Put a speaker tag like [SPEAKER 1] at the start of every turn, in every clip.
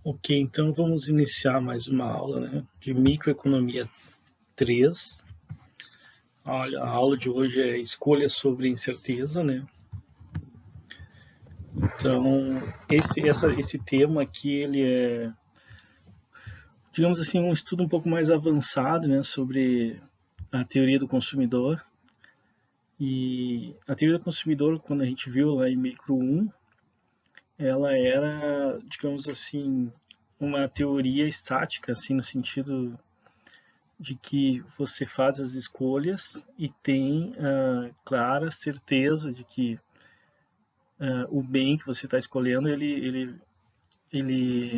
[SPEAKER 1] Ok, então vamos iniciar mais uma aula, né, de microeconomia 3. Olha, a aula de hoje é escolha sobre incerteza, né? Então, esse tema aqui, ele é, digamos assim, um estudo um pouco mais avançado, né, sobre a teoria do consumidor. E a teoria do consumidor, quando a gente viu lá em micro 1, ela era, digamos assim, uma teoria estática, assim, no sentido de que você faz as escolhas e tem a clara certeza de que o bem que você está escolhendo ele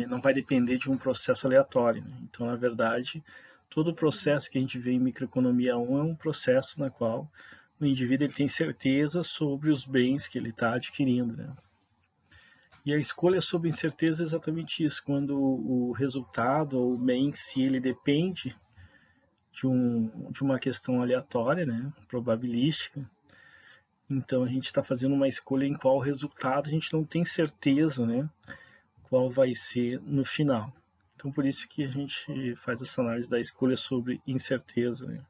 [SPEAKER 1] não vai depender de um processo aleatório. Né? Então, na verdade, todo o processo que a gente vê em microeconomia 1 é um processo na qual o indivíduo ele tem certeza sobre os bens que ele está adquirindo. Né? E a escolha sobre incerteza é exatamente isso, quando o resultado ou o bem em si ele depende de uma questão aleatória, né, probabilística. Então a gente está fazendo uma escolha em qual resultado a gente não tem certeza, né, qual vai ser no final. Então por isso que a gente faz essa análise da escolha sobre incerteza. Né.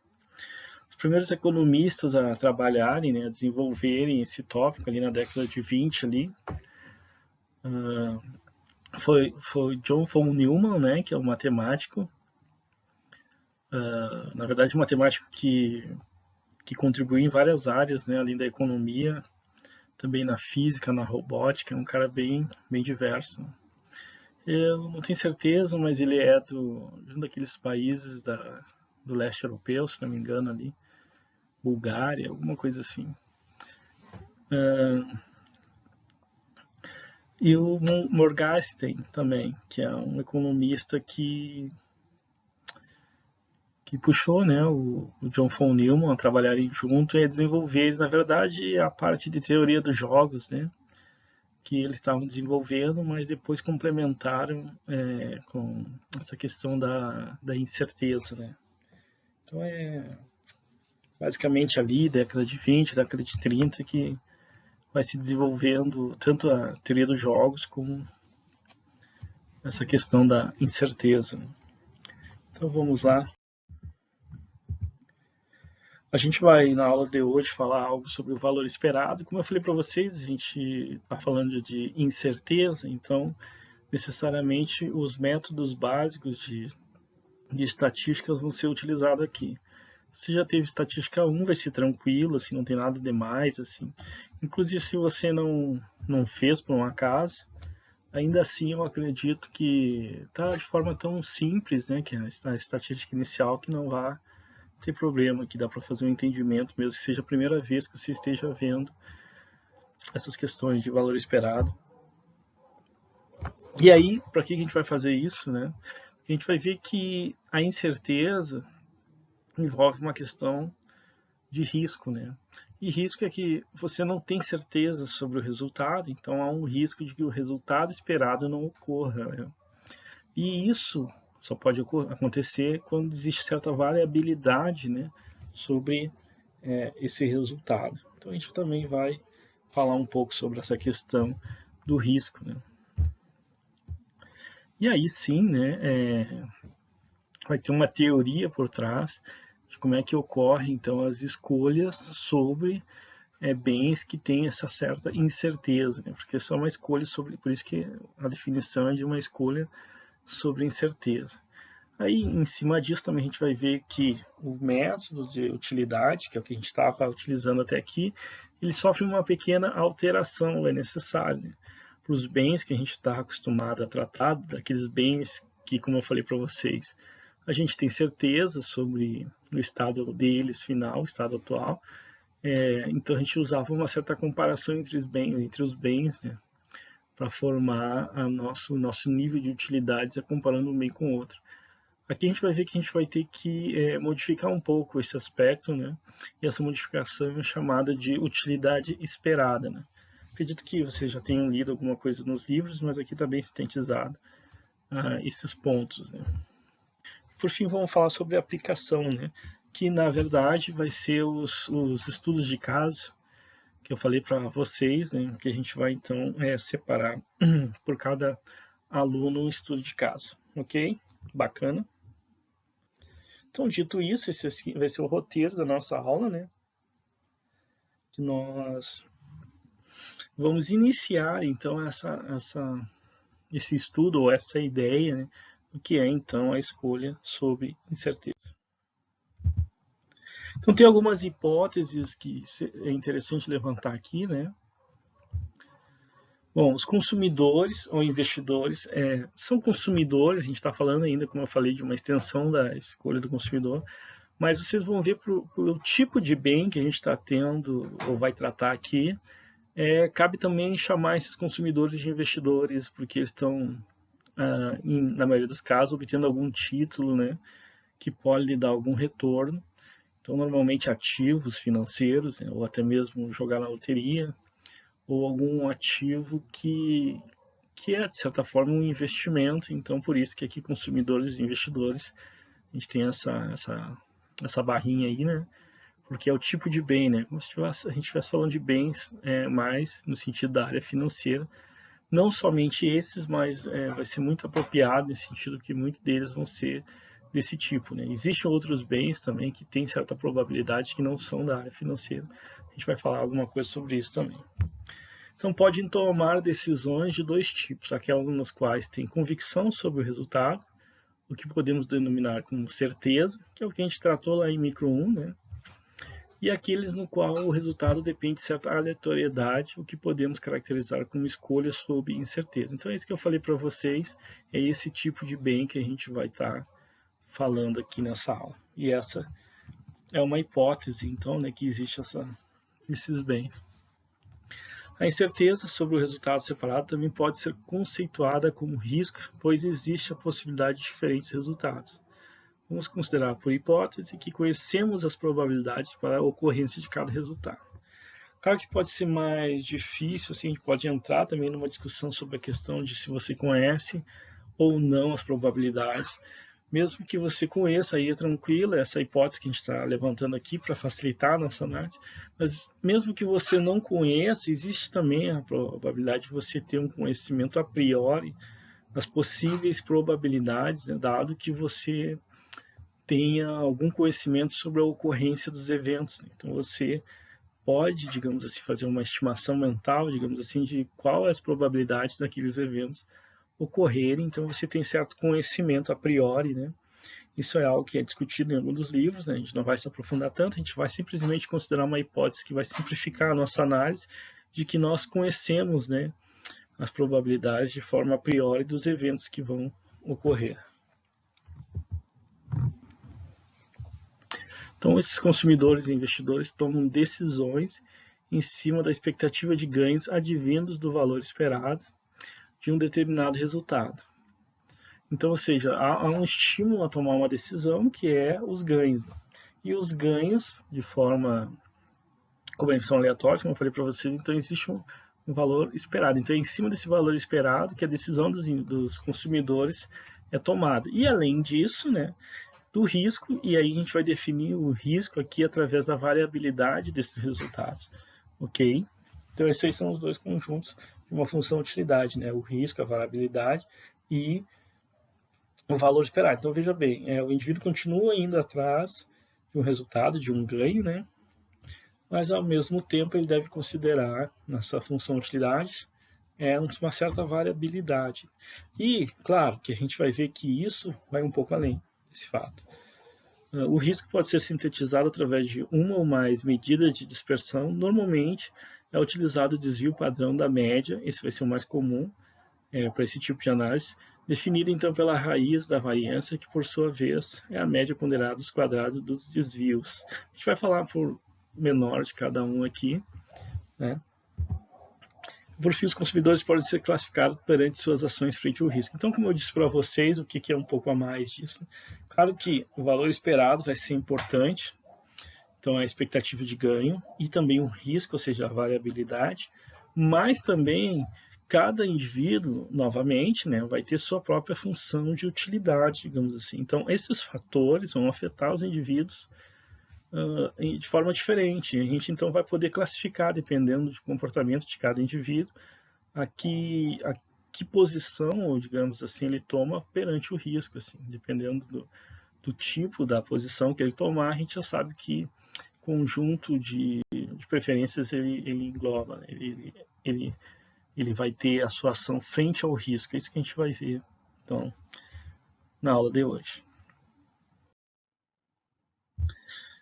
[SPEAKER 1] Os primeiros economistas a trabalharem, né, a desenvolverem esse tópico ali na década de 20 ali, foi John von Neumann, né, que é um matemático, na verdade um matemático que contribuiu em várias áreas, né, além da economia, também na física, na robótica, é um cara bem diverso. Eu não tenho certeza, mas ele é de um daqueles países do leste europeu, se não me engano ali, Bulgária, alguma coisa assim. E o Morgenstern também, que é um economista que puxou, né, o John von Neumann a trabalharem junto e a desenvolver, na verdade, a parte de teoria dos jogos, né, que eles estavam desenvolvendo, mas depois complementaram com essa questão da incerteza, né? Então é basicamente ali, década de 20, década de 30, que vai se desenvolvendo tanto a teoria dos jogos como essa questão da incerteza. Né? Então vamos lá. A gente vai, na aula de hoje, falar algo sobre o valor esperado. Como eu falei para vocês, a gente está falando de incerteza, então necessariamente os métodos básicos de estatísticas vão ser utilizados aqui. Se já teve estatística 1, vai ser tranquilo, assim, não tem nada demais, assim. Inclusive, se você não fez por um acaso, ainda assim eu acredito que tá de forma tão simples, né, que é a estatística inicial, que não vai ter problema, que dá para fazer um entendimento, mesmo que seja a primeira vez que você esteja vendo essas questões de valor esperado. E aí, para que a gente vai fazer isso, né? A gente vai ver que a incerteza envolve uma questão de risco, né? E risco é que você não tem certeza sobre o resultado, então há um risco de que o resultado esperado não ocorra. Né? E isso só pode acontecer quando existe certa variabilidade, né, sobre esse resultado. Então a gente também vai falar um pouco sobre essa questão do risco. Né? E aí sim, né, vai ter uma teoria por trás de como é que ocorre então as escolhas sobre bens que têm essa certa incerteza, né? Porque são uma escolha sobre, por isso que a definição é de uma escolha sobre incerteza. Aí, em cima disso, também a gente vai ver que o método de utilidade, que é o que a gente estava utilizando até aqui, ele sofre uma pequena alteração, é necessário, né? Para os bens que a gente está acostumado a tratar, daqueles bens que, como eu falei para vocês, a gente tem certeza sobre o estado deles final, o estado atual. Então a gente usava uma certa comparação entre os bens, né, para formar nosso nível de utilidades, comparando um bem com o outro. Aqui a gente vai ver que a gente vai ter que modificar um pouco esse aspecto, né? E essa modificação é chamada de utilidade esperada, né? Acredito que vocês já tenham lido alguma coisa nos livros, mas aqui está bem sintetizado esses pontos, né? Por fim, vamos falar sobre a aplicação, né? Que na verdade vai ser os estudos de caso que eu falei para vocês, né? Que a gente vai então separar por cada aluno um estudo de caso, ok? Bacana. Então, dito isso, esse vai ser o roteiro da nossa aula, né? Que nós vamos iniciar, então, esse estudo ou essa ideia, né? O que é, então, a escolha sobre incerteza. Então, tem algumas hipóteses que é interessante levantar aqui, né? Bom, os consumidores ou investidores são consumidores, a gente está falando ainda, como eu falei, de uma extensão da escolha do consumidor, mas vocês vão ver pelo tipo de bem que a gente está tendo ou vai tratar aqui, cabe também chamar esses consumidores de investidores, porque eles estão, na maioria dos casos, obtendo algum título, né, que pode lhe dar algum retorno. Então, normalmente ativos financeiros, né, ou até mesmo jogar na loteria, ou algum ativo que é, de certa forma, um investimento. Então, por isso que aqui consumidores e investidores, a gente tem essa barrinha aí, né? Porque é o tipo de bem, né? Como se a gente estivesse falando de bens mais no sentido da área financeira. Não somente esses, mas vai ser muito apropriado nesse sentido que muitos deles vão ser desse tipo, né? Existem outros bens também que têm certa probabilidade que não são da área financeira. A gente vai falar alguma coisa sobre isso também. Então, podem tomar decisões de dois tipos, aquelas nos quais têm convicção sobre o resultado, o que podemos denominar como certeza, que é o que a gente tratou lá em micro 1, né? E aqueles no qual o resultado depende de certa aleatoriedade, o que podemos caracterizar como escolha sob incerteza. Então, é isso que eu falei para vocês, é esse tipo de bem que a gente vai estar falando aqui nessa aula. E essa é uma hipótese, então, né, que existe esses bens. A incerteza sobre o resultado separado também pode ser conceituada como risco, pois existe a possibilidade de diferentes resultados. Vamos considerar por hipótese que conhecemos as probabilidades para a ocorrência de cada resultado. Claro que pode ser mais difícil, assim, a gente pode entrar também numa discussão sobre a questão de se você conhece ou não as probabilidades. Mesmo que você conheça, aí é tranquilo, essa hipótese que a gente está levantando aqui para facilitar a nossa análise, mas mesmo que você não conheça, existe também a probabilidade de você ter um conhecimento a priori das possíveis probabilidades, né, dado que você tenha algum conhecimento sobre a ocorrência dos eventos. Então, você pode, digamos assim, fazer uma estimação mental, digamos assim, de qual é as probabilidades daqueles eventos ocorrerem. Então, você tem certo conhecimento a priori, né? Isso é algo que é discutido em alguns dos livros, né? A gente não vai se aprofundar tanto, a gente vai simplesmente considerar uma hipótese que vai simplificar a nossa análise de que nós conhecemos, né, as probabilidades de forma a priori dos eventos que vão ocorrer. Então, esses consumidores e investidores tomam decisões em cima da expectativa de ganhos advindos do valor esperado de um determinado resultado. Então, ou seja, há um estímulo a tomar uma decisão que é os ganhos. E os ganhos, de forma, como eles são aleatórios, como eu falei para vocês, então existe um valor esperado. Então, é em cima desse valor esperado que a decisão dos consumidores é tomada. E além disso, né, do risco, e aí a gente vai definir o risco aqui através da variabilidade desses resultados, ok? Então, esses são os dois conjuntos de uma função utilidade, né? O risco, a variabilidade e o valor esperado. Então, veja bem, o indivíduo continua indo atrás de um resultado, de um ganho, né? Mas, ao mesmo tempo, ele deve considerar, na sua função utilidade, uma certa variabilidade. E, claro, que a gente vai ver que isso vai um pouco além desse fato. O risco pode ser sintetizado através de uma ou mais medidas de dispersão. Normalmente, é utilizado o desvio padrão da média, esse vai ser o mais comum para esse tipo de análise, definido então pela raiz da variância, que por sua vez é a média ponderada dos quadrados dos desvios. A gente vai falar por menor de cada um aqui, né? Por fim, os consumidores podem ser classificados perante suas ações frente ao risco. Então, como eu disse para vocês, o que é um pouco a mais disso? Claro que o valor esperado vai ser importante, então a expectativa de ganho e também o risco, ou seja, a variabilidade, mas também cada indivíduo, novamente, né, vai ter sua própria função de utilidade, digamos assim. Então, esses fatores vão afetar os indivíduos de forma diferente. A gente então vai poder classificar, dependendo do comportamento de cada indivíduo, que posição, digamos assim, ele toma perante o risco, assim, dependendo do tipo da posição que ele tomar, a gente já sabe que conjunto de preferências ele engloba, né? Ele vai ter a sua ação frente ao risco, é isso que a gente vai ver então na aula de hoje.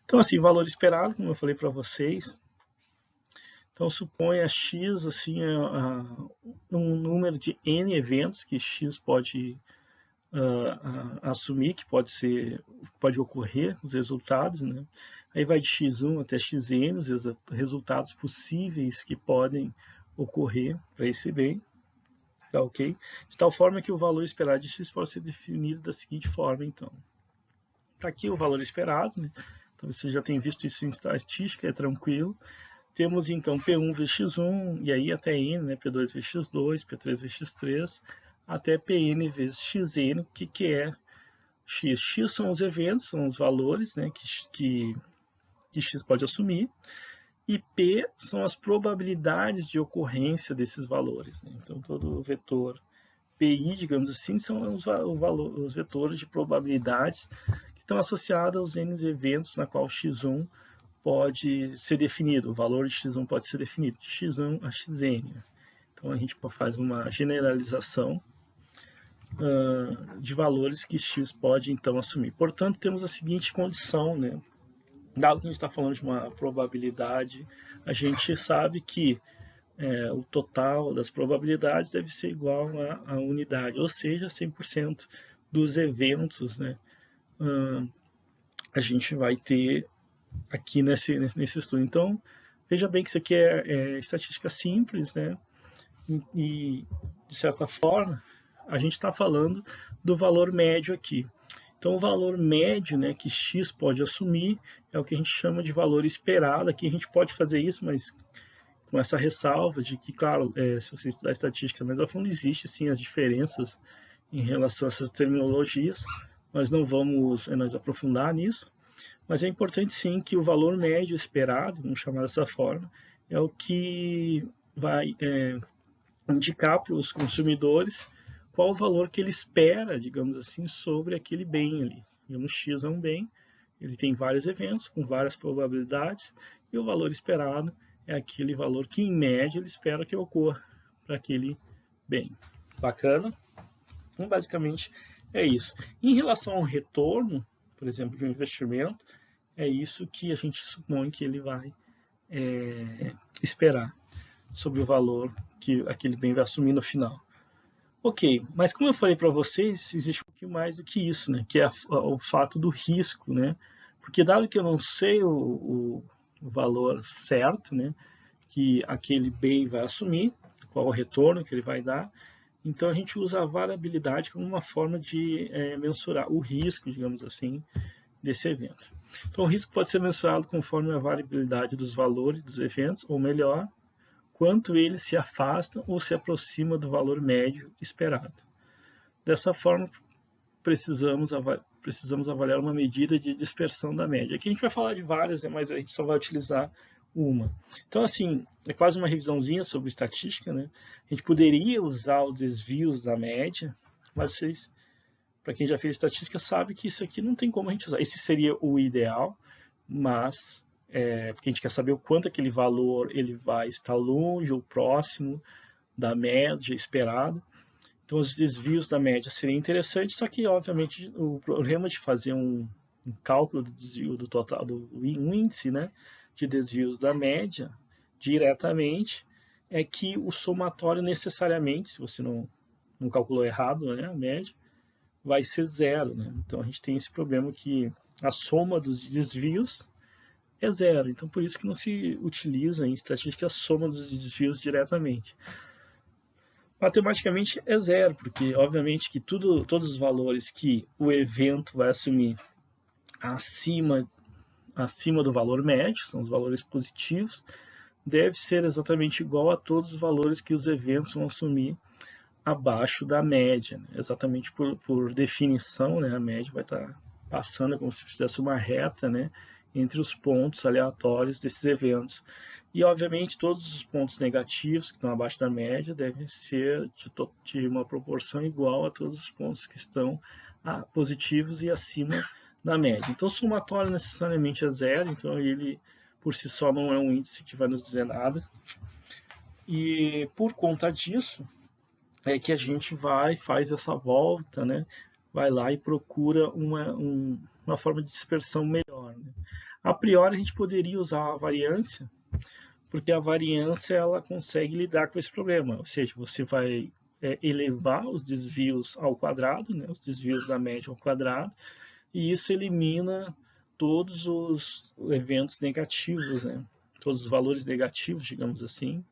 [SPEAKER 1] Então, assim, valor esperado, como eu falei para vocês. Então, suponha x, assim, um número de n eventos que x pode assumir, que pode ocorrer, os resultados, né? Aí vai de x1 até xn, os resultados possíveis que podem ocorrer para esse bem, tá ok? De tal forma que o valor esperado de x pode ser definido da seguinte forma, então. Tá aqui o valor esperado, né? Então você já tem visto isso em estatística, é tranquilo. Temos então P1 vezes x1, e aí até n, né? P2 vezes x2, P3 vezes x3, até Pn vezes xn, que é x. X são os eventos, são os valores, né? que x pode assumir, e P são as probabilidades de ocorrência desses valores, né? Então todo o vetor PI, digamos assim, são os vetores de probabilidades que estão associados aos n eventos na qual x1 pode ser definido, o valor de x1 pode ser definido de x1 a xn. Então a gente faz uma generalização de valores que x pode então assumir. Portanto, temos a seguinte condição, né? Dado que a gente está falando de uma probabilidade, a gente sabe que o total das probabilidades deve ser igual à unidade, ou seja, 100% dos eventos, né? A gente vai ter aqui nesse estudo. Então, veja bem que isso aqui é estatística simples, né? E, de certa forma, a gente está falando do valor médio aqui. Então, o valor médio, né, que x pode assumir é o que a gente chama de valor esperado. Aqui a gente pode fazer isso, mas com essa ressalva de que, claro, se você estudar estatística, mas a fundo existe sim as diferenças em relação a essas terminologias. Nós não vamos nos aprofundar nisso, mas é importante sim que o valor médio esperado, vamos chamar dessa forma, é o que vai indicar para os consumidores qual o valor que ele espera, digamos assim, sobre aquele bem ali. Digamos, X é um bem, ele tem vários eventos com várias probabilidades, e o valor esperado é aquele valor que, em média, ele espera que ocorra para aquele bem. Bacana? Então, basicamente, é isso. Em relação ao retorno, por exemplo, de um investimento, é isso que a gente supõe que ele vai esperar sobre o valor que aquele bem vai assumir no final. Ok, mas como eu falei para vocês, existe um pouquinho mais do que isso, né? Que é o fato do risco, né? Porque dado que eu não sei o valor certo, né? Que aquele bem vai assumir, qual o retorno que ele vai dar, então a gente usa a variabilidade como uma forma de mensurar o risco, digamos assim, desse evento. Então o risco pode ser mensurado conforme a variabilidade dos valores dos eventos, ou melhor, quanto eles se afastam ou se aproximam do valor médio esperado. Dessa forma, precisamos avaliar uma medida de dispersão da média. Aqui a gente vai falar de várias, mas a gente só vai utilizar uma. Então, assim, é quase uma revisãozinha sobre estatística, né? A gente poderia usar os desvios da média, mas vocês, para quem já fez estatística, sabe que isso aqui não tem como a gente usar. Esse seria o ideal, mas porque a gente quer saber o quanto aquele valor ele vai estar longe ou próximo da média esperada. Então, os desvios da média seriam interessantes, só que, obviamente, o problema de fazer um cálculo do desvio do total, um índice, né, de desvios da média diretamente, é que o somatório necessariamente, se você não calculou errado, né, a média, vai ser zero, né? Então, a gente tem esse problema que a soma dos desvios é zero. Então, por isso que não se utiliza em estatística a soma dos desvios diretamente. Matematicamente é zero, porque obviamente que todos os valores que o evento vai assumir acima do valor médio, são os valores positivos, deve ser exatamente igual a todos os valores que os eventos vão assumir abaixo da média. Né? Exatamente por definição, né? A média vai estar passando como se fizesse uma reta, né? entre os pontos aleatórios desses eventos. E, obviamente, todos os pontos negativos que estão abaixo da média devem ser de uma proporção igual a todos os pontos que estão positivos e acima da média. Então, o somatório necessariamente é zero, então ele por si só não é um índice que vai nos dizer nada. E por conta disso é que a gente faz essa volta, né? Vai lá e procura uma forma de dispersão melhor. Né? A priori, a gente poderia usar a variância, porque a variância ela consegue lidar com esse problema, ou seja, você vai elevar os desvios ao quadrado, né? Os desvios da média ao quadrado, e isso elimina todos os eventos negativos, né? Todos os valores negativos, digamos assim,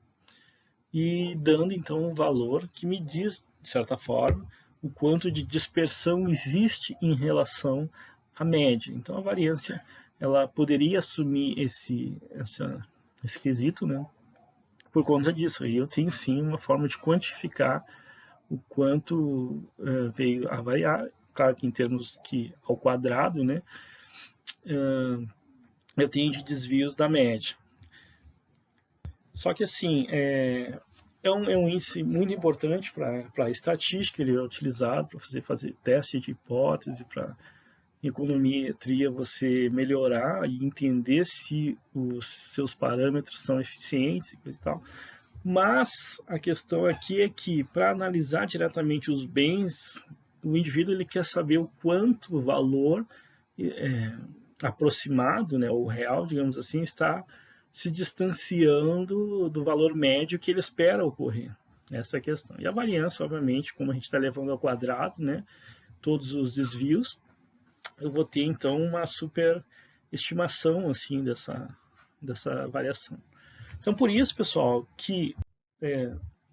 [SPEAKER 1] e dando então um valor que me diz, de certa forma, o quanto de dispersão existe em relação à média. Então a variância ela poderia assumir esse quesito, né? Por conta disso. Aí eu tenho sim uma forma de quantificar o quanto veio a variar, claro que em termos que ao quadrado, né? Eu tenho de desvios da média. Só que assim, é um índice muito importante para a estatística, ele é utilizado para fazer teste de hipótese, para econometria você melhorar e entender se os seus parâmetros são eficientes e coisa e tal. Mas a questão aqui é que para analisar diretamente os bens, o indivíduo ele quer saber o quanto o valor aproximado, né, ou real, digamos assim, está se distanciando do valor médio que ele espera ocorrer. Essa é a questão. E a variância, obviamente, como a gente está levando ao quadrado, né, todos os desvios, eu vou ter então uma super estimação assim dessa variação. Então, por isso, pessoal, que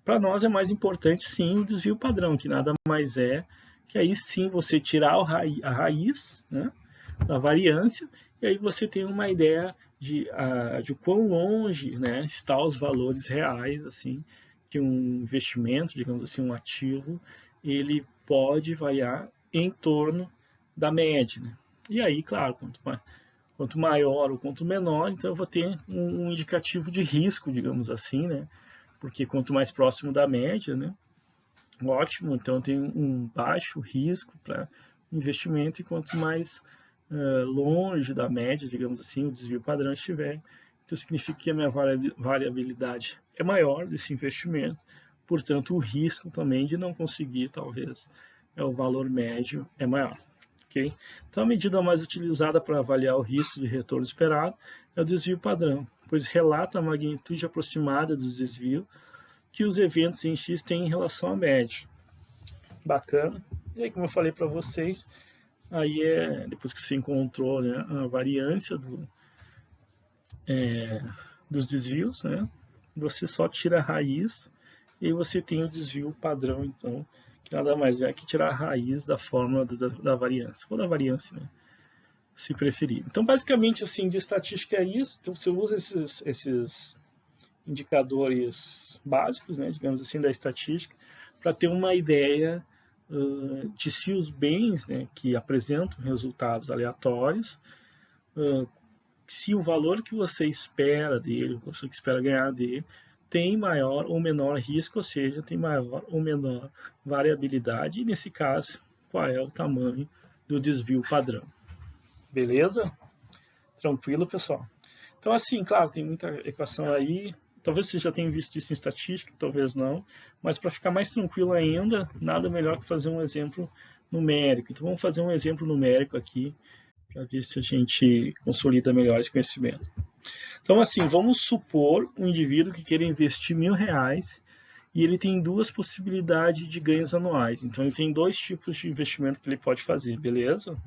[SPEAKER 1] para nós é mais importante sim o desvio padrão, que nada mais é que aí sim você tirar a raiz, né, da variância, e aí você tem uma ideia de quão longe, né, está os valores reais assim que um investimento, digamos assim, um ativo, ele pode variar em torno da média. Né? E aí, claro, quanto maior ou quanto menor, então eu vou ter um indicativo de risco, digamos assim, né? Porque quanto mais próximo da média, né? Ótimo, então tem um baixo risco para investimento, e quanto mais longe da média, digamos assim, o desvio padrão estiver, então significa que a minha variabilidade é maior desse investimento, portanto o risco também de não conseguir, talvez, o valor médio é maior. Okay? Então a medida mais utilizada para avaliar o risco de retorno esperado é o desvio padrão, pois relata a magnitude aproximada do desvio que os eventos em X têm em relação à média. Bacana. E aí, como eu falei para vocês, aí depois que você encontrou, né, a variância dos desvios, né, você só tira a raiz e aí você tem o desvio padrão, então, que nada mais é que tirar a raiz da fórmula da variância, ou da variância, né, se preferir. Então, basicamente, assim, de estatística é isso. Então, você usa esses indicadores básicos, né, digamos assim, da estatística, para ter uma ideia de se os bens, né, que apresentam resultados aleatórios, se o valor que você espera dele, o que você espera ganhar dele, tem maior ou menor risco, ou seja, tem maior ou menor variabilidade, e nesse caso, qual é o tamanho do desvio padrão. Beleza? Tranquilo, pessoal? Então, assim, claro, tem muita equação aí, talvez você já tenha visto isso em estatística, talvez não, mas para ficar mais tranquilo ainda, nada melhor que fazer um exemplo numérico. Então, vamos fazer um exemplo numérico aqui, para ver se a gente consolida melhor esse conhecimento. Então, assim, vamos supor um indivíduo que queira investir R$1.000 e ele tem duas possibilidades de ganhos anuais. Então, ele tem dois tipos de investimento que ele pode fazer, beleza?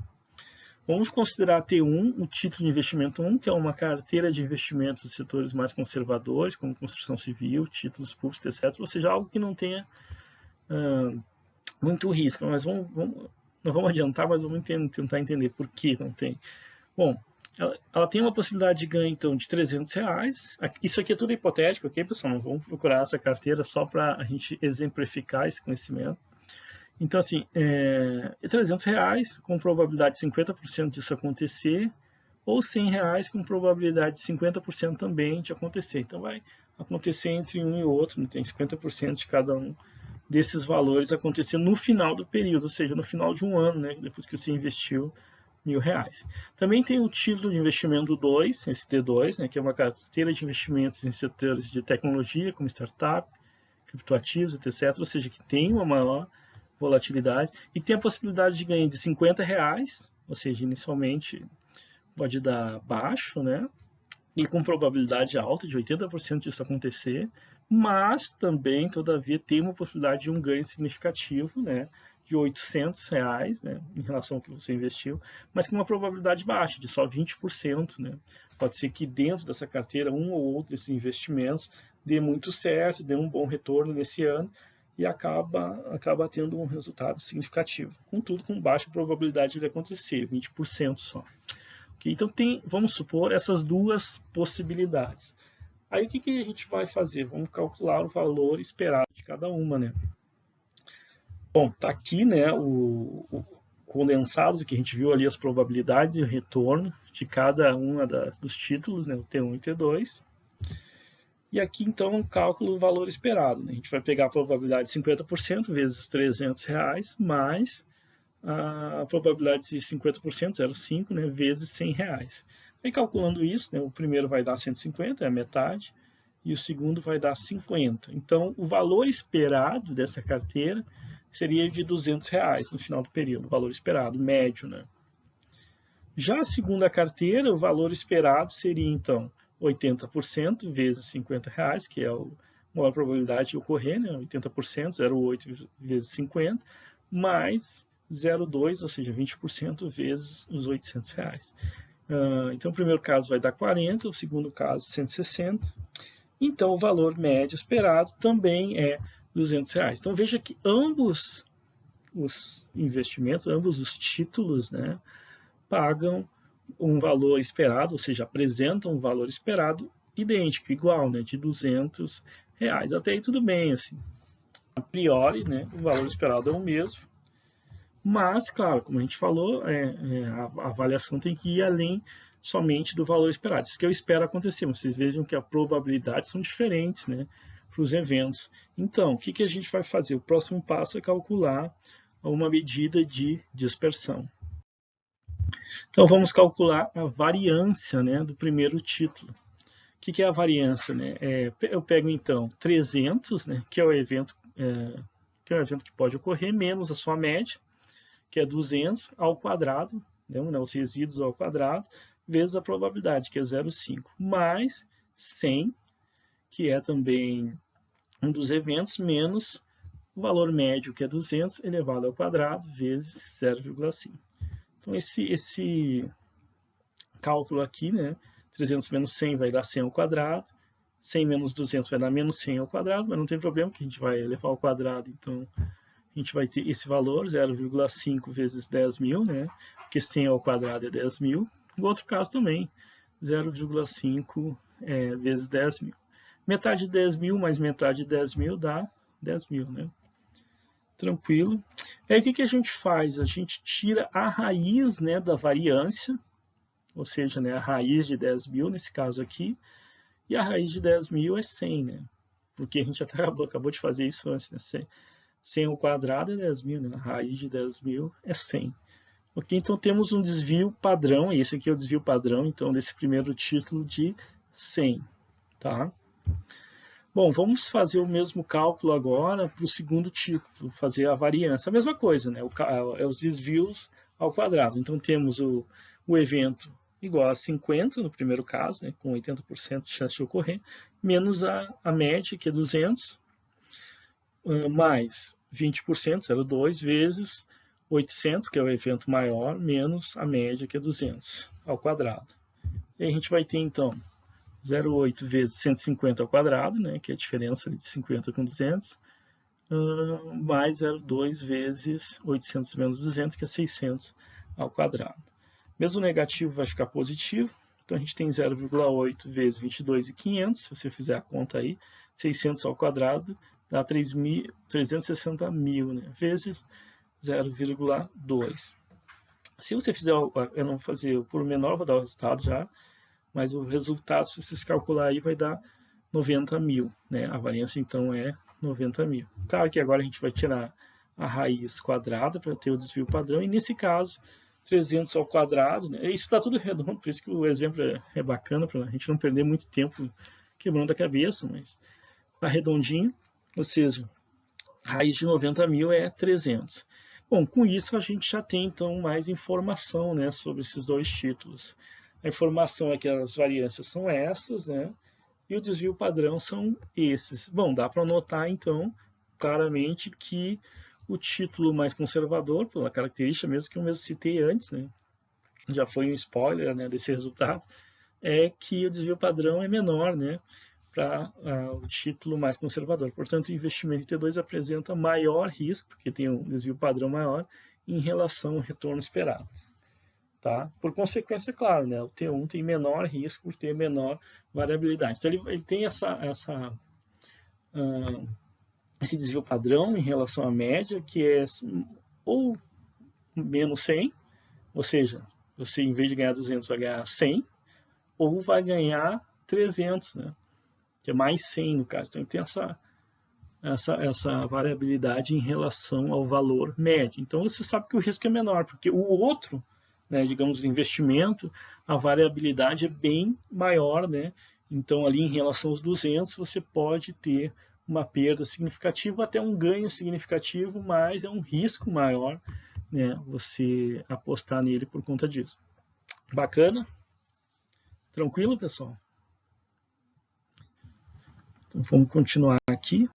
[SPEAKER 1] Vamos considerar T1, o título de investimento 1, que é uma carteira de investimentos dos setores mais conservadores, como construção civil, títulos públicos, etc. Ou seja, algo que não tenha muito risco. Mas não vamos adiantar, mas vamos tentar entender por que não tem. Bom, ela tem uma possibilidade de ganho, então, de R$300. Isso aqui é tudo hipotético, ok, pessoal? Não vamos procurar essa carteira só para a gente exemplificar esse conhecimento. Então, assim, R$300 com probabilidade de 50% disso acontecer, ou R$100 com probabilidade de 50% também de acontecer. Então vai acontecer entre um e outro, né? Tem 50% de cada um desses valores acontecer no final do período, ou seja, no final de um ano, né? Depois que você investiu R$1.000. Também tem o título de investimento 2, esse T2, né? Que é uma carteira de investimentos em setores de tecnologia, como startup, criptoativos, etc. Ou seja, que tem uma maior volatilidade e tem a possibilidade de ganho de R$50, ou seja, inicialmente pode dar baixo, né? E com probabilidade alta de 80% disso acontecer, mas também, todavia, tem uma possibilidade de um ganho significativo, né? De R$800, né, em relação ao que você investiu, mas com uma probabilidade baixa, de só 20%. Né? Pode ser que dentro dessa carteira, um ou outro desses investimentos dê muito certo, dê um bom retorno nesse ano e acaba tendo um resultado significativo. Contudo, com baixa probabilidade de acontecer, 20% só. Okay? Então, vamos supor essas duas possibilidades. Aí, o que a gente vai fazer? Vamos calcular o valor esperado de cada uma, né? Bom, está aqui, né, o condensado do que a gente viu ali, as probabilidades e o retorno de cada uma dos títulos, né, o T1 e o T2. E aqui, então, o cálculo do valor esperado. Né? A gente vai pegar a probabilidade de 50% vezes R$300, mais a probabilidade de 50%, 0,5, né, vezes R$100. Aí, calculando isso, né, o primeiro vai dar 150, é a metade, e o segundo vai dar 50. Então, o valor esperado dessa carteira seria de R$200 no final do período, o valor esperado, médio, né? Já a segunda carteira, o valor esperado seria, então, 80% vezes R$50, que é a maior probabilidade de ocorrer, né? 80%, 0,8 vezes 50, mais 0,2, ou seja, 20% vezes os R$800. Então, o primeiro caso vai dar 40, o segundo caso 160. Então, o valor médio esperado também é R$200. Então, veja que ambos os investimentos, ambos os títulos, né, pagam um valor esperado, ou seja, apresentam um valor esperado idêntico, igual, né, de R$200. Até aí tudo bem, assim. A priori, né, o valor esperado é o mesmo, mas, claro, como a gente falou, a avaliação tem que ir além somente do valor esperado. Isso que eu espero acontecer. Vocês vejam que as probabilidades são diferentes, né, para os eventos. Então, o que a gente vai fazer? O próximo passo é calcular uma medida de dispersão. Então, vamos calcular a variância, né, do primeiro título. O que é a variância? Né? Eu pego, então, 300, né, que é o evento que pode ocorrer, menos a sua média, que é 200 ao quadrado, né, os resíduos ao quadrado, vezes a probabilidade, que é 0,5, mais 100, que é também um dos eventos, menos o valor médio, que é 200, elevado ao quadrado, vezes 0,5. Então, esse cálculo aqui, né, 300 menos 100 vai dar 100 ao quadrado, 100 menos 200 vai dar menos 100 ao quadrado, mas não tem problema, que a gente vai elevar ao quadrado, então a gente vai ter esse valor, 0,5 vezes 10.000, né? Porque 100 ao quadrado é 10.000. No outro caso também, 0,5 vezes 10.000. Metade de 10.000 mais metade de 10.000 dá 10.000, né? Tranquilo. Aí o que a gente faz? A gente tira a raiz, né, da variância, ou seja, né, a raiz de 10.000 nesse caso aqui, e a raiz de 10.000 é 100, né? Porque a gente até acabou de fazer isso antes, né? 100 ao quadrado é 10.000, né? A raiz de 10.000 é 100. Ok, então temos um desvio padrão, e esse aqui é o desvio padrão, então, desse primeiro título de 100, tá? Bom, vamos fazer o mesmo cálculo agora para o segundo título, fazer a variância. A mesma coisa, né? Os desvios ao quadrado. Então, temos o evento igual a 50, no primeiro caso, né? Com 80% de chance de ocorrer, menos a média, que é 200, mais 20%, 0,2, vezes 800, que é o evento maior, menos a média, que é 200, ao quadrado. E aí a gente vai ter, então, 0,8 vezes 150 ao quadrado, né, que é a diferença de 50 com 200, mais 0,2 vezes 800 menos 200, que é 600 ao quadrado. Mesmo negativo vai ficar positivo, então a gente tem 0,8 vezes 22.500, se você fizer a conta aí, 600 ao quadrado, dá 360.000, né, vezes 0,2. Se você fizer, eu não vou fazer por menor, vou dar o resultado já, mas o resultado, se vocês calcular aí, vai dar 90 mil, né? A variância então é 90 mil. Claro que agora a gente vai tirar a raiz quadrada para ter o desvio padrão, e nesse caso, 300 ao quadrado, né? Isso está tudo redondo, por isso que o exemplo é bacana, para a gente não perder muito tempo quebrando a cabeça, mas está redondinho, ou seja, raiz de 90 mil é 300. Bom, com isso a gente já tem então mais informação, né, sobre esses dois títulos. A informação é que as variâncias são essas, né, e o desvio padrão são esses. Bom, dá para notar então claramente que o título mais conservador, pela característica mesmo que eu mesmo citei antes, né, já foi um spoiler, né, desse resultado, é que o desvio padrão é menor, né, para o título mais conservador. Portanto, o investimento em T2 apresenta maior risco, porque tem um desvio padrão maior, em relação ao retorno esperado. Tá? Por consequência, claro, né, o T1 tem menor risco por ter menor variabilidade. Então, ele tem esse desvio padrão em relação à média, que é ou menos 100, ou seja, você em vez de ganhar 200 vai ganhar 100, ou vai ganhar 300, né? Que é mais 100 no caso. Então, tem essa variabilidade em relação ao valor médio. Então, você sabe que o risco é menor, porque o outro, né, digamos, investimento, a variabilidade é bem maior, né? Então, ali em relação aos 200, você pode ter uma perda significativa, até um ganho significativo, mas é um risco maior, né, você apostar nele por conta disso. Bacana? Tranquilo, pessoal? Então, vamos continuar aqui.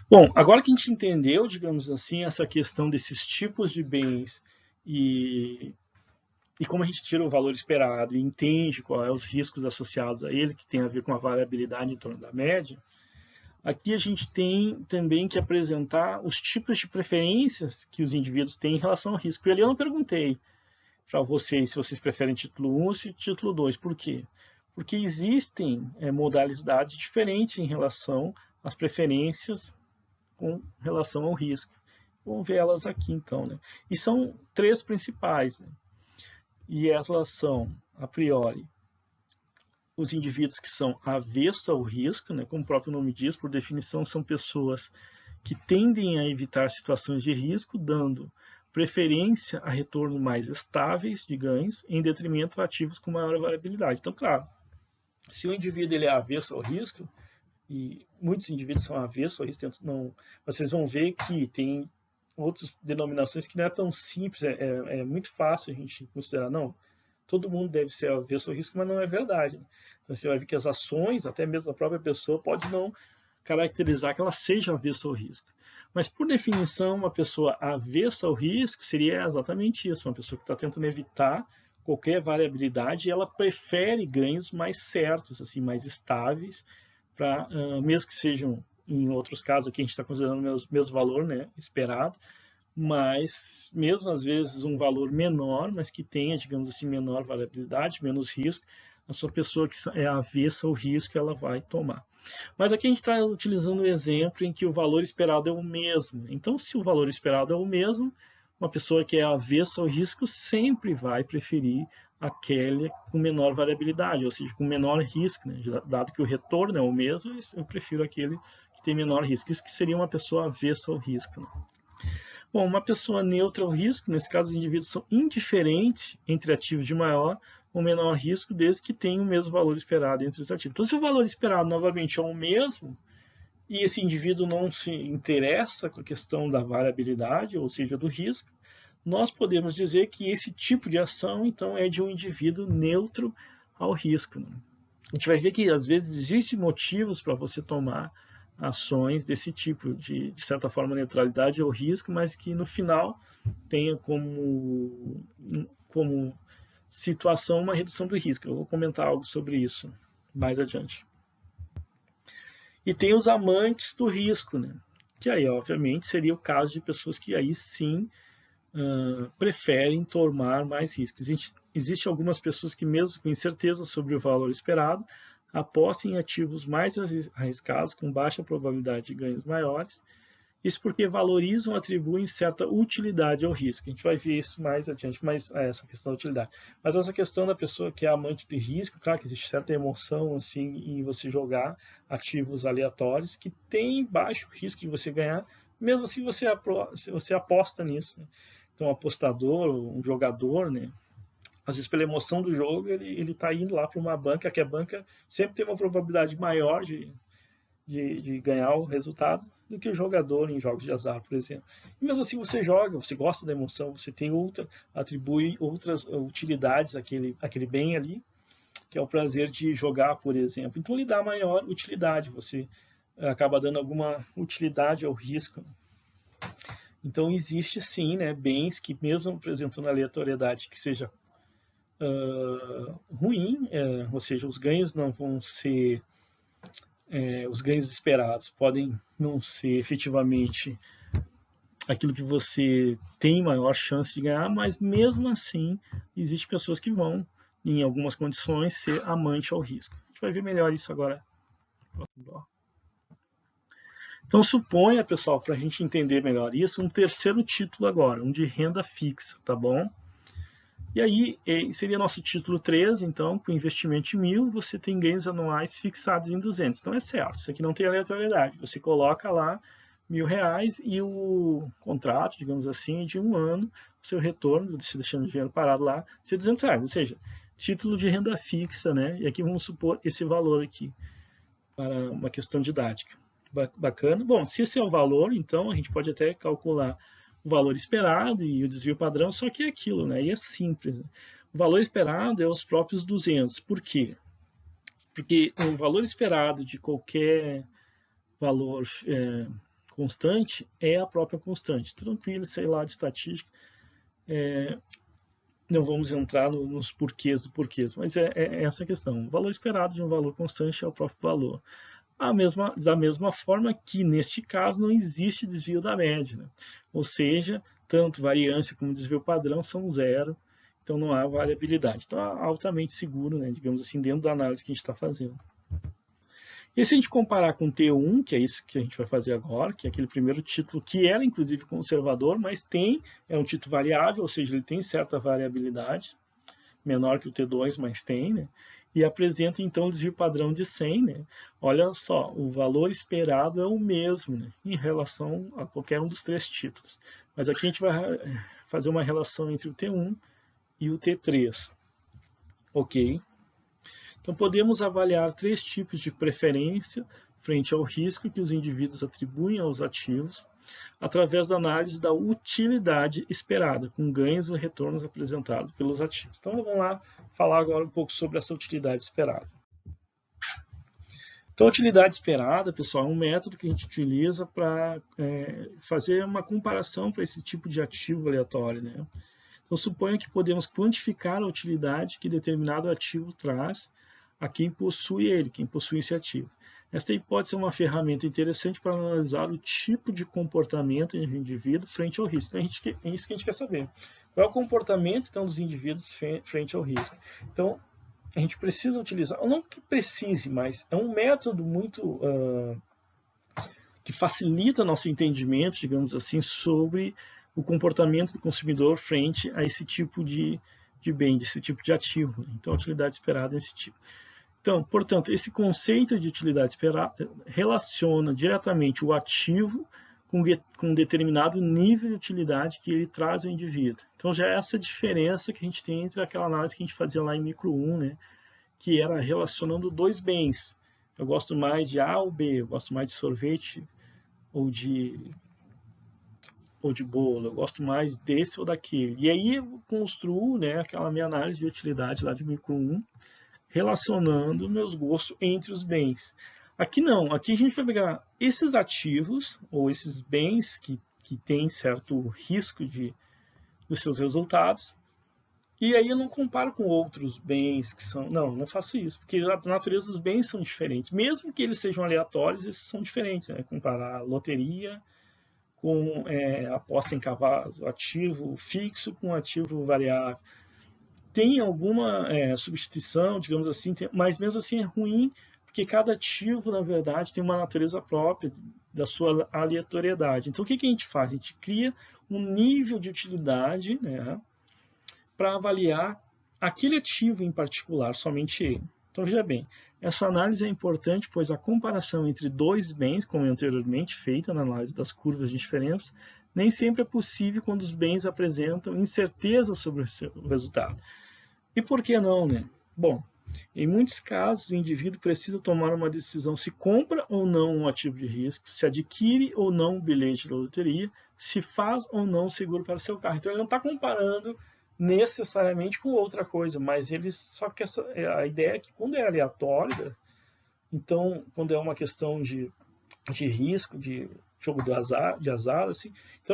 [SPEAKER 1] Bom, agora que a gente entendeu, digamos assim, essa questão desses tipos de bens e como a gente tira o valor esperado e entende quais são os riscos associados a ele, que tem a ver com a variabilidade em torno da média, aqui a gente tem também que apresentar os tipos de preferências que os indivíduos têm em relação ao risco. E ali eu não perguntei para vocês se vocês preferem título 1 ou título 2. Por quê? Porque existem modalidades diferentes em relação às preferências com relação ao risco. Vamos ver elas aqui então, né? E são três principais, né? E elas são, a priori, os indivíduos que são avessos ao risco, né? Como o próprio nome diz, por definição, são pessoas que tendem a evitar situações de risco, dando preferência a retornos mais estáveis de ganhos, em detrimento a ativos com maior variabilidade. Então, claro, se o indivíduo ele é avesso ao risco, e muitos indivíduos são avessos ao risco, não, vocês vão ver que tem outras denominações que não é tão simples, é muito fácil a gente considerar, não, todo mundo deve ser avesso ao risco, mas não é verdade. Então você vai ver que as ações, até mesmo da própria pessoa, pode não caracterizar que ela seja avessa ao risco. Mas, por definição, uma pessoa avessa ao risco seria exatamente isso, uma pessoa que está tentando evitar qualquer variabilidade e ela prefere ganhos mais certos, assim, mais estáveis, para mesmo que sejam, em outros casos, aqui a gente está considerando o mesmo valor, né, esperado, mas mesmo às vezes um valor menor, mas que tenha, digamos assim, menor variabilidade, menos risco, a sua pessoa que é avessa ao risco, ela vai tomar. Mas aqui a gente está utilizando um exemplo em que o valor esperado é o mesmo. Então, se o valor esperado é o mesmo, uma pessoa que é avessa ao risco sempre vai preferir aquele com menor variabilidade, ou seja, com menor risco, né? Dado que o retorno é o mesmo, eu prefiro aquele que tem menor risco. Isso que seria uma pessoa avessa ao risco, né? Bom, uma pessoa neutra ao risco, nesse caso os indivíduos são indiferentes entre ativos de maior ou menor risco, desde que tenham o mesmo valor esperado entre os ativos. Então, se o valor esperado novamente é o mesmo, e esse indivíduo não se interessa com a questão da variabilidade, ou seja, do risco, nós podemos dizer que esse tipo de ação, então, é de um indivíduo neutro ao risco. A gente vai ver que, às vezes, existem motivos para você tomar ações desse tipo, de certa forma, neutralidade ao risco, mas que, no final, tenha como situação uma redução do risco. Eu vou comentar algo sobre isso mais adiante. E tem os amantes do risco, né? Que aí, obviamente, seria o caso de pessoas que aí sim preferem tomar mais riscos. Existem algumas pessoas que, mesmo com incerteza sobre o valor esperado, apostam em ativos mais arriscados, com baixa probabilidade de ganhos maiores, Isso porque valorizam, atribuem certa utilidade ao risco. A gente vai ver isso mais adiante, mas essa questão da utilidade. Mas essa questão da pessoa que é amante de risco, claro que existe certa emoção assim em você jogar ativos aleatórios que tem baixo risco de você ganhar, mesmo assim você aposta nisso. Né? Então, um apostador, um jogador, né? Às vezes pela emoção do jogo, ele está indo lá para uma banca, que a banca sempre tem uma probabilidade maior de ganhar o resultado do que o jogador em jogos de azar, por exemplo. E mesmo assim você joga, você gosta da emoção, você tem atribui outras utilidades àquele bem ali, que é o prazer de jogar, por exemplo. Então lhe dá maior utilidade, você acaba dando alguma utilidade ao risco. Então existe sim, né, bens que mesmo apresentando aleatoriedade que seja ruim, ou seja, os ganhos não vão ser os ganhos esperados podem não ser efetivamente aquilo que você tem maior chance de ganhar, mas mesmo assim existem pessoas que vão, em algumas condições, ser amante ao risco. A gente vai ver melhor isso agora. Então suponha, pessoal, para a gente entender melhor isso, um terceiro título agora, um de renda fixa, tá bom? E aí seria nosso título 3, então, com investimento de 1.000, você tem ganhos anuais fixados em 200. Então é certo, isso aqui não tem aleatoriedade. Você coloca lá R$ 1.000 e o contrato, digamos assim, de um ano, o seu retorno, você deixando o dinheiro parado lá, ser R$ 200. Ou seja, título de renda fixa, né? E aqui vamos supor esse valor aqui, para uma questão didática. Bacana. Bom, se esse é o valor, então a gente pode até calcular o valor esperado e o desvio padrão, só que é aquilo, né? E é simples. Né? O valor esperado é os próprios 200. Por quê? Porque o valor esperado de qualquer valor constante é a própria constante. Tranquilo, sei lá, de estatística. Não vamos entrar nos porquês do porquês, mas é essa a questão. O valor esperado de um valor constante é o próprio valor. Da mesma forma que, neste caso, não existe desvio da média. Né? Ou seja, tanto variância como desvio padrão são zero, então não há variabilidade. Então, é altamente seguro, né, digamos assim, dentro da análise que a gente está fazendo. E se a gente comparar com o T1, que é isso que a gente vai fazer agora, que é aquele primeiro título que era, inclusive, conservador, mas é um título variável, ou seja, ele tem certa variabilidade, menor que o T2, mas tem, né? E apresenta então o desvio padrão de 100, né? Olha só, o valor esperado é o mesmo, né? Em relação a qualquer um dos três títulos. Mas aqui a gente vai fazer uma relação entre o T1 e o T3. Ok? Então podemos avaliar três tipos de preferência frente ao risco que os indivíduos atribuem aos ativos, através da análise da utilidade esperada, com ganhos e retornos apresentados pelos ativos. Então vamos lá falar agora um pouco sobre essa utilidade esperada. Então, a utilidade esperada, pessoal, é um método que a gente utiliza para fazer uma comparação para esse tipo de ativo aleatório. Né? Então, suponha que podemos quantificar a utilidade que determinado ativo traz a quem possui ele, quem possui esse ativo. Esta hipótese é uma ferramenta interessante para analisar o tipo de comportamento do indivíduo frente ao risco. É isso que a gente quer saber. Qual é o comportamento então, dos indivíduos frente ao risco? Então, a gente precisa utilizar, não que precise, mas é um método muito que facilita nosso entendimento, digamos assim, sobre o comportamento do consumidor frente a esse tipo de bem, desse tipo de ativo. Então, a utilidade esperada é esse tipo. Então, portanto, esse conceito de utilidade esperada relaciona diretamente o ativo com um determinado nível de utilidade que ele traz ao indivíduo. Então, já é essa diferença que a gente tem entre aquela análise que a gente fazia lá em micro 1, né, que era relacionando dois bens. Eu gosto mais de A ou B, eu gosto mais de sorvete ou de bolo, eu gosto mais desse ou daquele. E aí eu construo, né, aquela minha análise de utilidade lá de micro 1, relacionando meus gostos entre os bens. Aqui não, aqui a gente vai pegar esses ativos, ou esses bens que têm certo risco dos seus resultados, e aí eu não comparo com outros bens que são... Não faço isso, porque a natureza dos bens são diferentes. Mesmo que eles sejam aleatórios, eles são diferentes. Né? Comparar loteria com aposta em cavalo, ativo fixo com ativo variável. Tem alguma substituição, digamos assim, mas mesmo assim é ruim, Porque cada ativo, na verdade, tem uma natureza própria da sua aleatoriedade. Então, o que a gente faz? A gente cria um nível de utilidade, né, para avaliar aquele ativo em particular, somente ele. Então, veja bem, essa análise é importante, pois a comparação entre dois bens, como anteriormente feita na análise das curvas de diferença, nem sempre é possível quando os bens apresentam incerteza sobre o seu resultado. E por que não, né? Bom, em muitos casos, o indivíduo precisa tomar uma decisão se compra ou não um ativo de risco, se adquire ou não um bilhete da loteria, se faz ou não seguro para seu carro. Então, ele não está comparando necessariamente com outra coisa, mas eles só que a ideia é que quando é aleatória, então quando é uma questão de risco, de jogo de azar assim,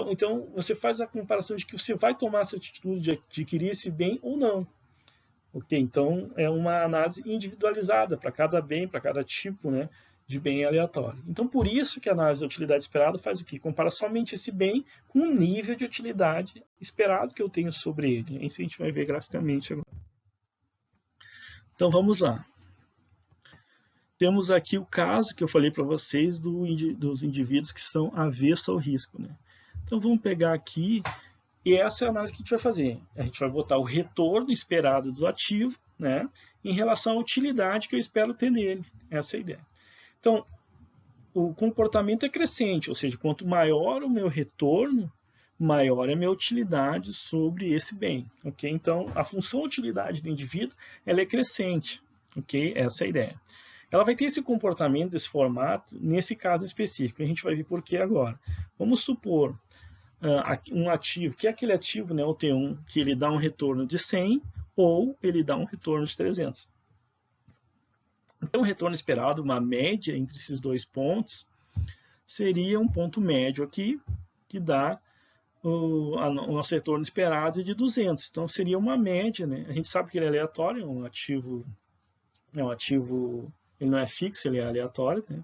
[SPEAKER 1] então você faz a comparação de que você vai tomar essa atitude de adquirir esse bem ou não. Ok, então é uma análise individualizada para cada bem, para cada tipo, né, de bem aleatório. Então, por isso que a análise da utilidade esperada faz o quê? Compara somente esse bem com o nível de utilidade esperado que eu tenho sobre ele. Isso a gente vai ver graficamente agora. Então, vamos lá. Temos aqui o caso que eu falei para vocês dos indivíduos que são avessos ao risco, né? Então, vamos pegar aqui, e essa é a análise que a gente vai fazer. A gente vai botar o retorno esperado do ativo, né, em relação à utilidade que eu espero ter nele. Essa é a ideia. Então, o comportamento é crescente, ou seja, quanto maior o meu retorno, maior é a minha utilidade sobre esse bem. Okay? Então, a função utilidade do indivíduo ela é crescente. Okay? Essa é a ideia. Ela vai ter esse comportamento, desse formato, nesse caso específico. A gente vai ver por que agora. Vamos supor um ativo, que é aquele ativo, né, o T1, que ele dá um retorno de 100 ou ele dá um retorno de 300. Então, o retorno esperado, uma média entre esses dois pontos, seria um ponto médio aqui, que dá o nosso retorno esperado de 200. Então, seria uma média, né? A gente sabe que ele é aleatório, é um ativo, ele não é fixo, ele é aleatório, né?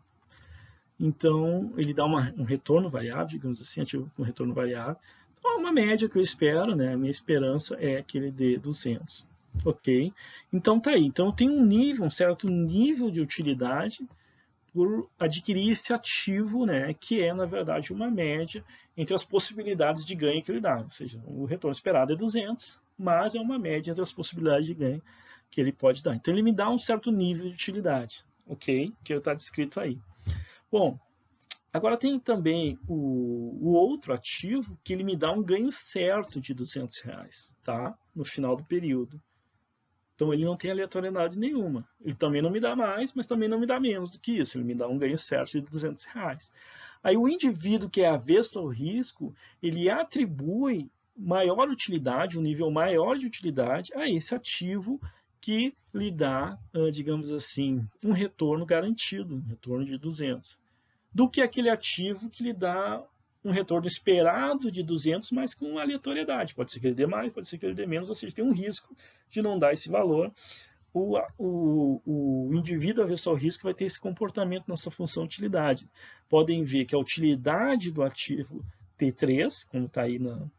[SPEAKER 1] Então, ele dá um retorno variável, digamos assim, ativo com retorno variável. Então, é uma média que eu espero, né? A minha esperança é que ele dê 200. Ok? Então, tá aí. Então, eu tenho um certo nível de utilidade por adquirir esse ativo, né? Que é, na verdade, uma média entre as possibilidades de ganho que ele dá. Ou seja, o retorno esperado é 200, mas é uma média entre as possibilidades de ganho que ele pode dar. Então, ele me dá um certo nível de utilidade, ok? Que está descrito aí. Bom, agora tem também o outro ativo que ele me dá um ganho certo de R$200, tá? No final do período. Então ele não tem aleatoriedade nenhuma. Ele também não me dá mais, mas também não me dá menos do que isso. Ele me dá um ganho certo de R$200. Aí o indivíduo que é avesso ao risco, ele atribui maior utilidade, um nível maior de utilidade a esse ativo que lhe dá, digamos assim, um retorno garantido, um retorno de 200, do que aquele ativo que lhe dá um retorno esperado de 200, mas com aleatoriedade. Pode ser que ele dê mais, pode ser que ele dê menos, ou seja, tem um risco de não dar esse valor. O indivíduo avesso ao risco vai ter esse comportamento nessa função utilidade. Podem ver que a utilidade do ativo T3, como está aí no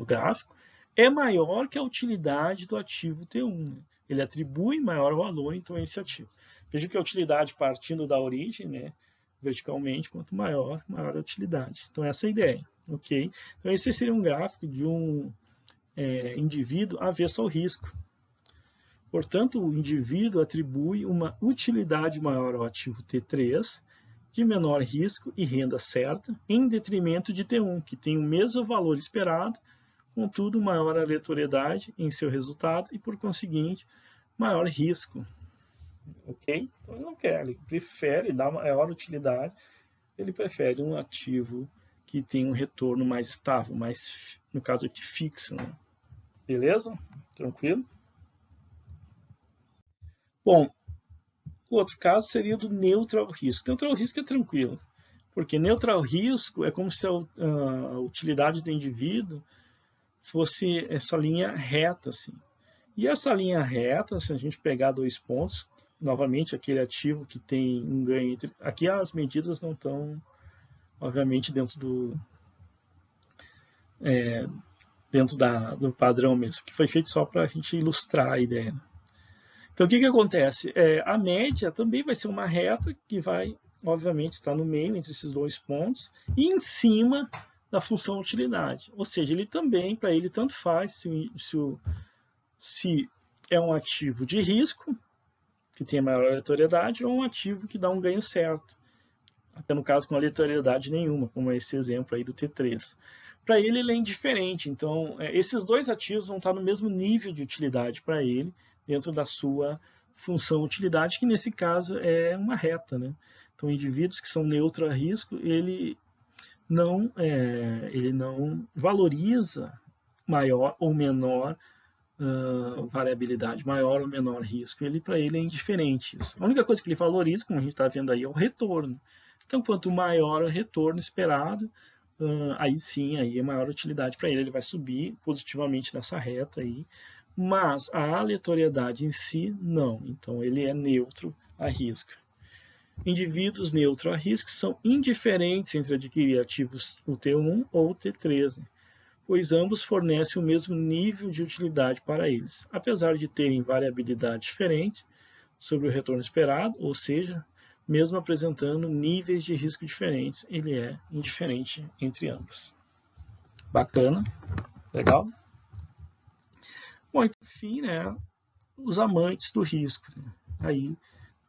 [SPEAKER 1] gráfico, é maior que a utilidade do ativo T1. Ele atribui maior valor, então, a esse ativo. Veja que a utilidade partindo da origem, né, verticalmente, quanto maior a utilidade. Então, essa é a ideia. Okay? Então, esse seria um gráfico de um indivíduo avesso ao risco. Portanto, o indivíduo atribui uma utilidade maior ao ativo T3, de menor risco e renda certa, em detrimento de T1, que tem o mesmo valor esperado, contudo, maior aleatoriedade em seu resultado e, por conseguinte, maior risco. Ok? Então, ele não quer, ele prefere dar maior utilidade, ele prefere um ativo que tem um retorno mais estável, mais, no caso aqui, fixo. Né? Beleza? Tranquilo? Bom, o outro caso seria do neutral risco. Neutral risco é tranquilo, porque neutral risco é como se a utilidade do indivíduo fosse essa linha reta, assim. E essa linha reta, se a gente pegar dois pontos, novamente aquele ativo que tem um ganho entre... Aqui as medidas não estão, obviamente, dentro do padrão mesmo, que foi feito só para a gente ilustrar a ideia. Então, o que acontece? A média também vai ser uma reta que vai, obviamente, estar no meio entre esses dois pontos e em cima da função utilidade. Ou seja, ele também, para ele, tanto faz se é um ativo de risco, que tem maior aleatoriedade, ou um ativo que dá um ganho certo. Até no caso com aleatoriedade nenhuma, como é esse exemplo aí do T3. Para ele é indiferente, então esses dois ativos vão estar no mesmo nível de utilidade para ele, dentro da sua função utilidade, que nesse caso é uma reta, né? Então, indivíduos que são neutro a risco, ele não valoriza maior ou menor variabilidade, maior ou menor risco. Para ele é indiferente isso. A única coisa que ele valoriza, como a gente está vendo aí, é o retorno. Então, quanto maior o retorno esperado, aí sim, aí é maior utilidade para ele. Ele vai subir positivamente nessa reta aí, mas a aleatoriedade em si, não. Então, ele é neutro a risco. Indivíduos neutros a risco são indiferentes entre adquirir ativos o T1 ou o T3, pois ambos fornecem o mesmo nível de utilidade para eles, apesar de terem variabilidade diferente sobre o retorno esperado, ou seja, mesmo apresentando níveis de risco diferentes, ele é indiferente entre ambos. Bacana? Legal? Bom, enfim, né, os amantes do risco, né, aí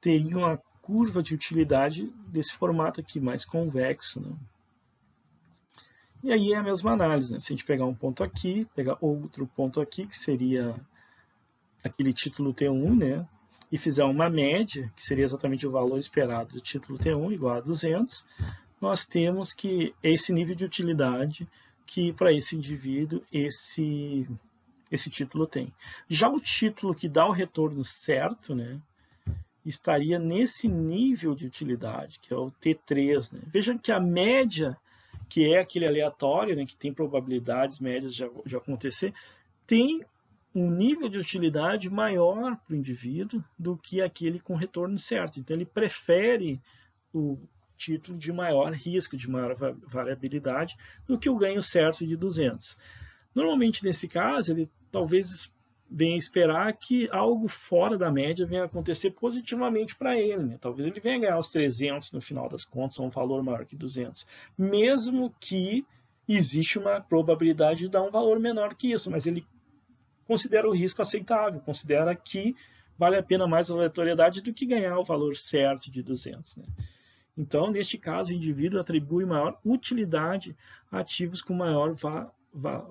[SPEAKER 1] teriam a curva de utilidade desse formato aqui, mais convexo, né? E aí é a mesma análise, né? Se a gente pegar um ponto aqui, pegar outro ponto aqui, que seria aquele título T1, né? E fizer uma média, que seria exatamente o valor esperado do título T1 igual a 200, nós temos que esse nível de utilidade que para esse indivíduo esse título tem. Já o título que dá o retorno certo, né? Estaria nesse nível de utilidade, que é o T3. Né? Vejam que a média, que é aquele aleatório, né, que tem probabilidades médias de acontecer, tem um nível de utilidade maior para o indivíduo do que aquele com retorno certo. Então, ele prefere o título de maior risco, de maior variabilidade, do que o ganho certo de 200. Normalmente, nesse caso, ele talvez venha esperar que algo fora da média venha acontecer positivamente para ele. Né? Talvez ele venha ganhar os 300 no final das contas, ou um valor maior que 200. Mesmo que existe uma probabilidade de dar um valor menor que isso, mas ele considera o risco aceitável, considera que vale a pena mais a aleatoriedade do que ganhar o valor certo de 200. Né? Então, neste caso, o indivíduo atribui maior utilidade a ativos com maior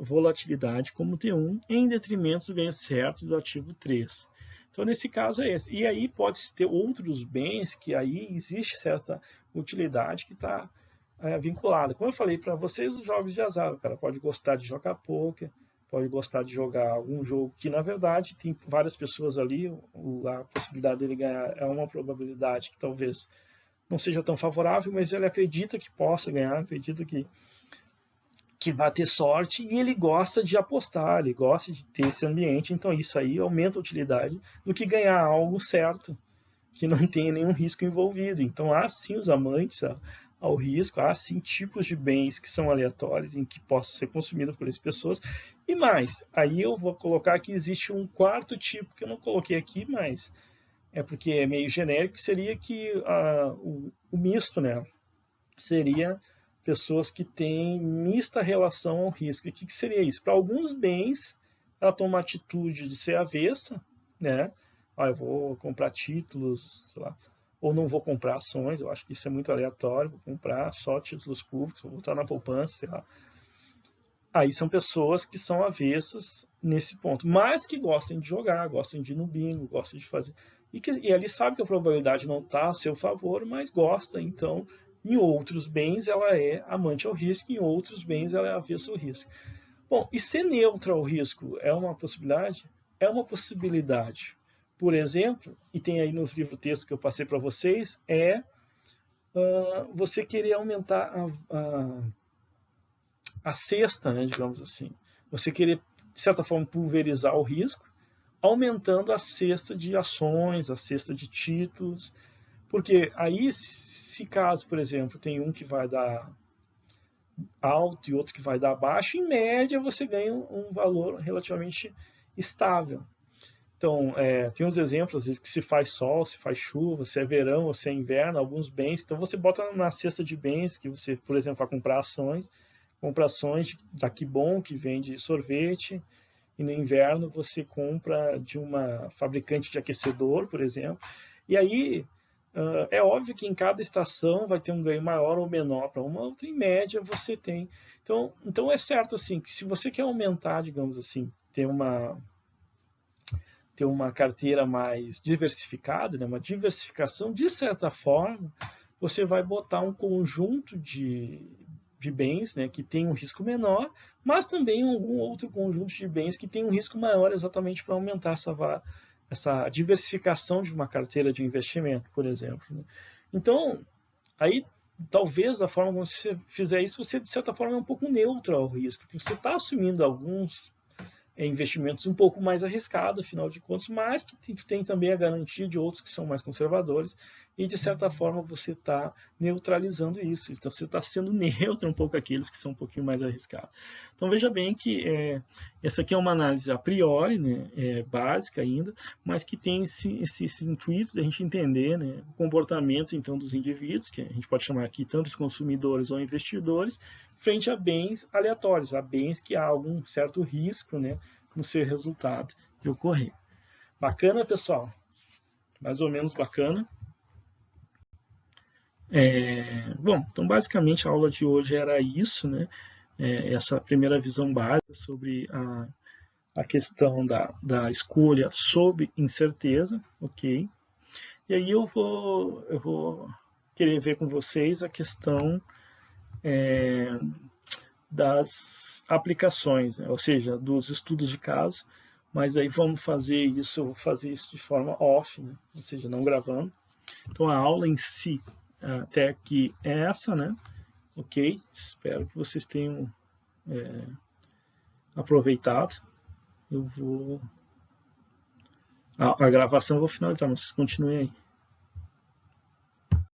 [SPEAKER 1] volatilidade, como o T1, em detrimento do ganho certo do ativo 3. Então, nesse caso é esse. E aí pode-se ter outros bens que aí existe certa utilidade que está vinculada. Como eu falei para vocês, os jogos de azar. O cara pode gostar de jogar poker, pode gostar de jogar algum jogo que, na verdade, tem várias pessoas ali, a possibilidade dele ganhar é uma probabilidade que talvez não seja tão favorável, mas ele acredita que possa ganhar, acredita que vai ter sorte, e ele gosta de apostar, ele gosta de ter esse ambiente, então isso aí aumenta a utilidade do que ganhar algo certo, que não tenha nenhum risco envolvido. Então há sim os amantes ao risco, há sim tipos de bens que são aleatórios, em que possam ser consumidos por essas pessoas, e mais, aí eu vou colocar que existe um quarto tipo, que eu não coloquei aqui, mas é porque é meio genérico, seria que o misto, né? Seria pessoas que têm mista relação ao risco. E o que seria isso? Para alguns bens, ela toma a atitude de ser avessa, né? Eu vou comprar títulos, sei lá, ou não vou comprar ações, eu acho que isso é muito aleatório, vou comprar só títulos públicos, vou botar na poupança, sei lá. Aí são pessoas que são avessas nesse ponto, mas que gostam de jogar, gostam de ir no bingo, gostam de fazer. E ali sabe que a probabilidade não está a seu favor, mas gosta. Então, em outros bens ela é amante ao risco, em outros bens ela é avessa ao risco. Bom, e ser neutra ao risco é uma possibilidade? É uma possibilidade. Por exemplo, e tem aí nos livros textos que eu passei para vocês, você querer aumentar a cesta, né, digamos assim. Você querer, de certa forma, pulverizar o risco, aumentando a cesta de ações, a cesta de títulos, porque aí, se caso, por exemplo, tem um que vai dar alto e outro que vai dar baixo, em média você ganha um valor relativamente estável. Então, tem uns exemplos que se faz sol, se faz chuva, se é verão ou se é inverno, alguns bens. Então, você bota na cesta de bens que você, por exemplo, vai comprar ações, compra ações da Kibon, que vende sorvete, e no inverno você compra de uma fabricante de aquecedor, por exemplo. E aí, é óbvio que em cada estação vai ter um ganho maior ou menor para uma outra, em média você tem. Então é certo assim, que se você quer aumentar, digamos assim, ter uma carteira mais diversificada, né, uma diversificação, de certa forma, você vai botar um conjunto de bens, né, que tem um risco menor, mas também algum outro conjunto de bens que tem um risco maior, exatamente para aumentar essa diversificação de uma carteira de investimento, por exemplo. Né? Então, aí talvez da forma como você fizer isso, você de certa forma é um pouco neutro ao risco, porque você está assumindo alguns investimentos um pouco mais arriscados, afinal de contas, mas que tem também a garantia de outros que são mais conservadores, e de certa forma você está neutralizando isso. Então você está sendo neutro um pouco aqueles que são um pouquinho mais arriscados. Então veja bem que essa aqui é uma análise a priori, né, básica ainda, mas que tem esse intuito de a gente entender, né, o comportamento então dos indivíduos, que a gente pode chamar aqui tanto de consumidores ou investidores, frente a bens aleatórios, a bens que há algum certo risco, né, no seu resultado de ocorrer. Bacana, pessoal? Mais ou menos bacana. Bom, então basicamente a aula de hoje era isso, né? Essa primeira visão básica sobre a questão da escolha sob incerteza, ok? E aí eu vou querer ver com vocês a questão das aplicações, né? Ou seja, dos estudos de caso, mas aí vou fazer isso de forma off, né? Ou seja, não gravando. Então a aula em si até aqui é essa, né? Ok? Espero que vocês tenham aproveitado. Eu vou a gravação eu vou finalizar, mas vocês continuem aí.